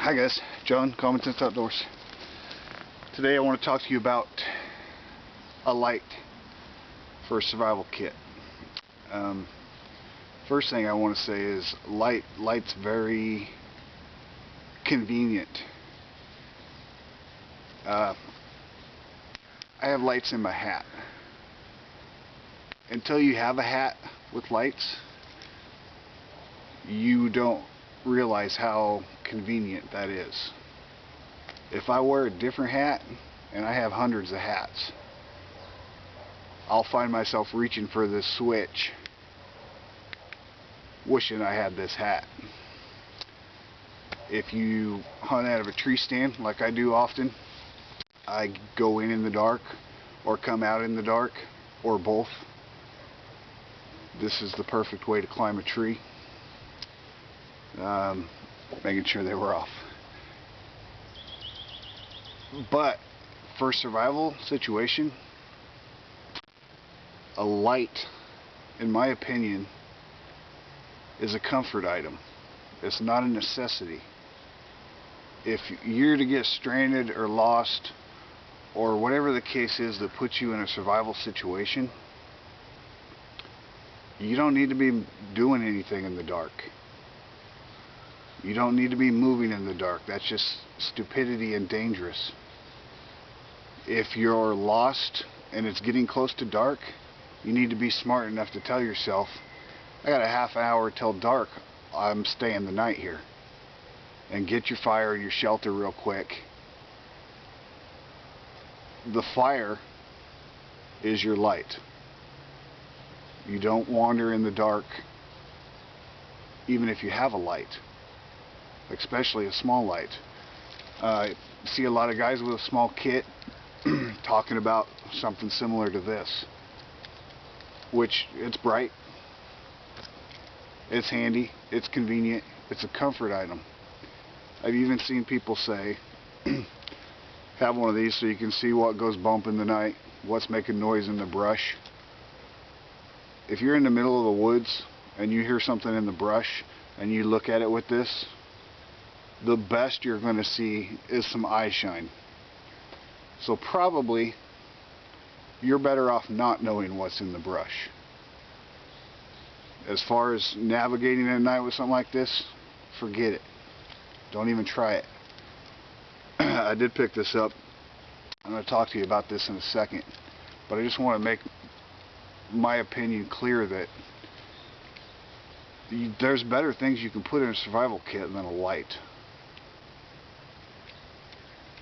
Hi guys, John, Common Sense Outdoors. Today I want to talk to you about a light for a survival kit. First thing I want to say is light's very convenient. I have lights in my hat. Until you have a hat with lights, you don't realize how convenient that is. If I wear a different hat, and I have hundreds of hats, I'll find myself reaching for this switch, wishing I had this hat. If you hunt out of a tree stand, like I do often, I go in the dark, or come out in the dark, or both. This is the perfect way to climb a tree. Making sure they were off. But for a survival situation, a light, in my opinion, is a comfort item. It's not a necessity. If you're to get stranded or lost, or whatever the case is that puts you in a survival situation, you don't need to be doing anything in the dark. You don't need to be moving in the dark. That's just stupidity and dangerous. If you're lost and it's getting close to dark, you need to be smart enough to tell yourself, I got a half hour till dark, I'm staying the night here. And get your fire and your shelter real quick. The fire is your light. You don't wander in the dark even if you have a light, especially a small light. I see a lot of guys with a small kit talking about something similar to this, which it's bright, it's handy, it's convenient, it's a comfort item. I've even seen people say have one of these so you can see what goes bump in the night, what's making noise in the brush. If you're in the middle of the woods and you hear something in the brush and you look at it with this, the best you're going to see is some eye shine. So probably you're better off not knowing what's in the brush. As far as navigating at night with something like this, forget it. Don't even try it. I did pick this up. I'm going to talk to you about this in a second, but I just want to make my opinion clear that there's better things you can put in a survival kit than a light.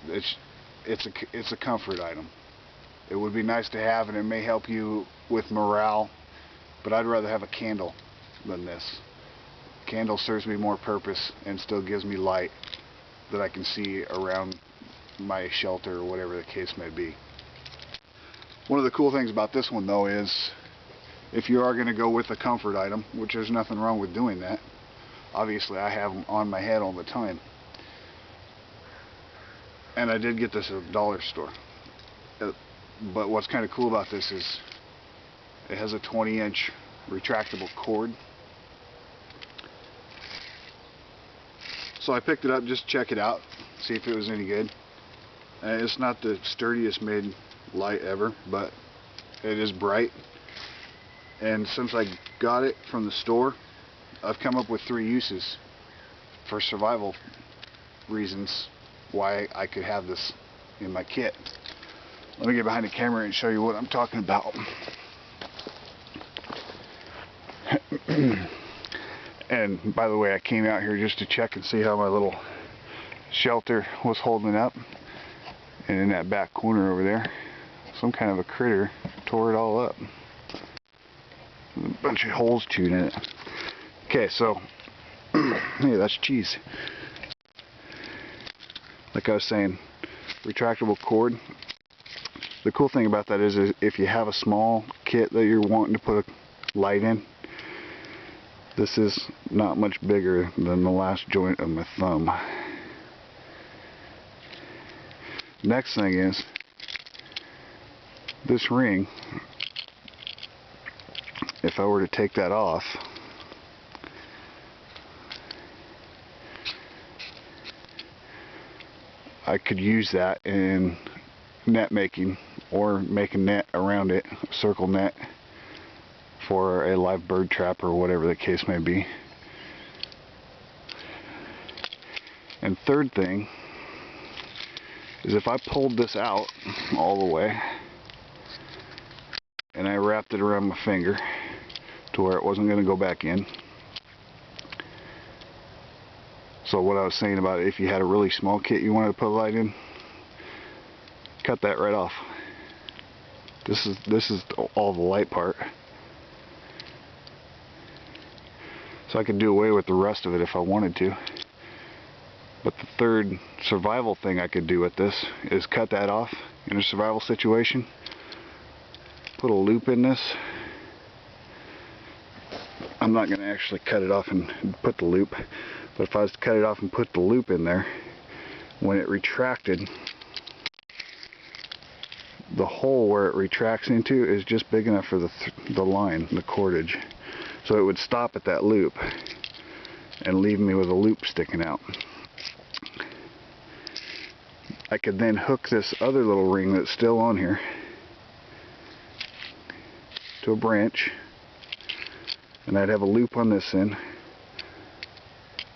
It's a comfort item. It would be nice to have, and it may help you with morale, but I'd rather have a candle than this. Candle serves me more purpose and still gives me light that I can see around my shelter or whatever the case may be. One of the cool things about this one though is, if you are going to go with a comfort item, which there's nothing wrong with doing that, obviously I have them on my head all the time, and I did get this at a dollar store. But what's kind of cool about this is it has a 20-inch retractable cord. So I picked it up just to check it out, see if it was any good. It's not the sturdiest made light ever, but it is bright. And since I got it from the store, I've come up with 3 uses for survival reasons why I could have this in my kit. Let me get behind the camera and show you what I'm talking about. And by the way, I came out here just to check and see how my little shelter was holding up. And in that back corner over there, some kind of a critter tore it all up. A bunch of holes chewed in it. Okay, so yeah, that's cheese. Like I was saying, retractable cord. The cool thing about that is if you have a small kit that you're wanting to put a light in, this is not much bigger than the last joint of my thumb. Next thing is this ring. If I were to take that off, I could use that in net making, or make a net around it, a circle net for a live bird trap or whatever the case may be. And third thing is, if I pulled this out all the way and I wrapped it around my finger to where it wasn't going to go back in. So what I was saying about it, if you had a really small kit you wanted to put a light in, cut that right off. This is all the light part. So I could do away with the rest of it if I wanted to. But the third survival thing I could do with this is cut that off in a survival situation. Put a loop in this. I'm not going to actually cut it off and put the loop, but if I was to cut it off and put the loop in there, when it retracted, the hole where it retracts into is just big enough for the line, the cordage. So it would stop at that loop and leave me with a loop sticking out. I could then hook this other little ring that's still on here to a branch, and I'd have a loop on this end.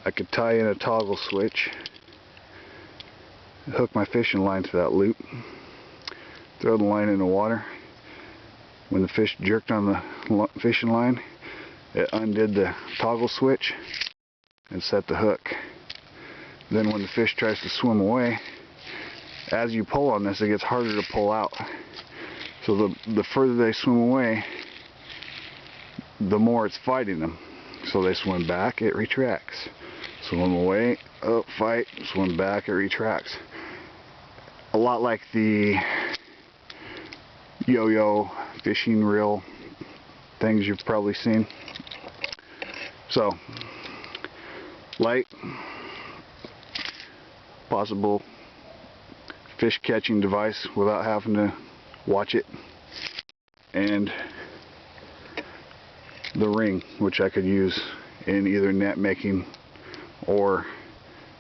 I could tie in a toggle switch, hook my fishing line to that loop, throw the line in the water. When the fish jerked on the fishing line, it undid the toggle switch and set the hook. Then when the fish tries to swim away, as you pull on this, it gets harder to pull out. So the further they swim away, the more it's fighting them. So they swim back, it retracts. Swim away, oh, fight, swim back, it retracts. A lot like the yo-yo fishing reel things you've probably seen. So, light, possible fish catching device without having to watch it, and the ring, which I could use in either net making or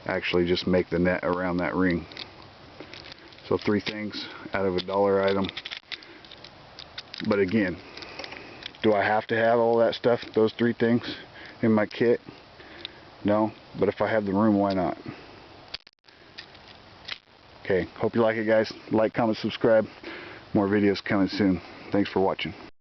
actually just make the net around that ring. So 3 things out of a $1 item. But again, do I have to have all that stuff, those 3 things in my kit? No, but if I have the room, why not? Okay, hope you like it, guys. Like, comment, subscribe. More videos coming soon. Thanks for watching.